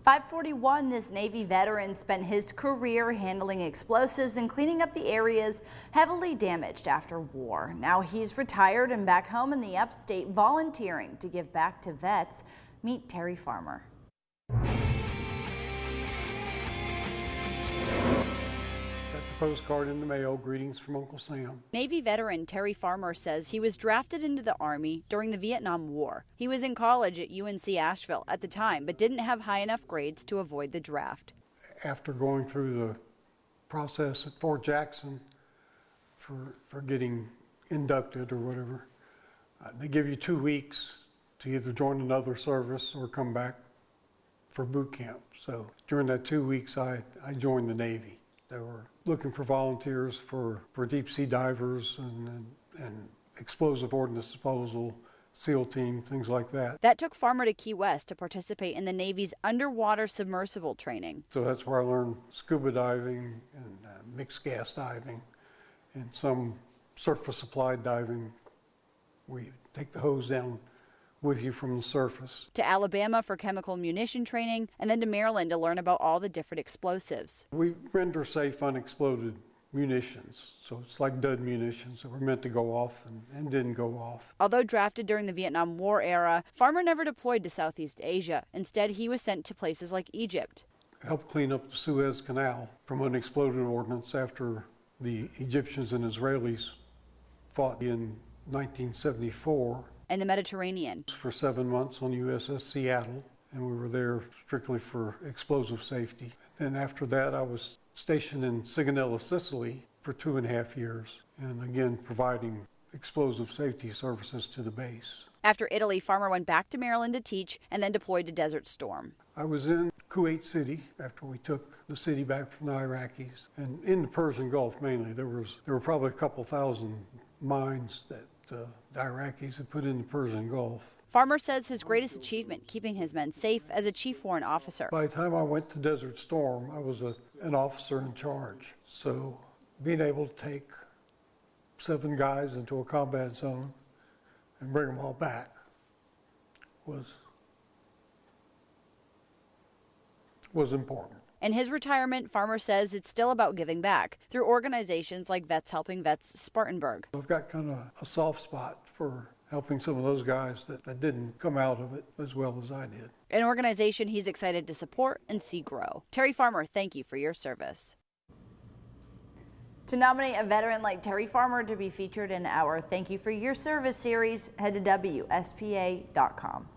541, this Navy veteran spent his career handling explosives and cleaning up the areas heavily damaged after war. Now he's retired and back home in the upstate volunteering to give back to vets. Meet Terry Farmer. Postcard in the mail, greetings from Uncle Sam. Navy veteran Terry Farmer says he was drafted into the Army during the Vietnam War. He was in college at UNC Asheville at the time, but didn't have high enough grades to avoid the draft. After going through the process at Fort Jackson for getting inducted or whatever, they give you 2 weeks to either join another service or come back for boot camp. So during that 2 weeks, I joined the Navy. They were looking for volunteers for deep sea divers and explosive ordnance disposal, SEAL team, things like that. That took Farmer to Key West to participate in the Navy's underwater submersible training. So that's where I learned scuba diving and mixed gas diving and some surface applied diving where you take the hose down with you from the surface. To Alabama for chemical munition training, and then to Maryland to learn about all the different explosives. We render safe unexploded munitions, so it's like dud munitions that were meant to go off and didn't go off. Although drafted during the Vietnam War era, Farmer never deployed to Southeast Asia. Instead, he was sent to places like Egypt. Helped clean up the Suez Canal from unexploded ordnance after the Egyptians and Israelis fought in 1974. And the Mediterranean. For 7 months on USS Seattle, and we were there strictly for explosive safety. And after that, I was stationed in Sigonella, Sicily for 2.5 years, and again providing explosive safety services to the base. After Italy, Farmer went back to Maryland to teach and then deployed to Desert Storm. I was in Kuwait City after we took the city back from the Iraqis, and in the Persian Gulf mainly. There were probably a couple thousand mines that the Iraqis had put in the Persian Gulf. Farmer says his greatest achievement, keeping his men safe as a chief warrant officer. By the time I went to Desert Storm, I was an officer in charge. So being able to take 7 guys into a combat zone and bring them all back was important. In his retirement, Farmer says it's still about giving back through organizations like Vets Helping Vets Spartanburg. I've got kind of a soft spot for helping some of those guys that didn't come out of it as well as I did. An organization he's excited to support and see grow. Terry Farmer, thank you for your service. To nominate a veteran like Terry Farmer to be featured in our Thank You for Your Service series, head to WSPA.com.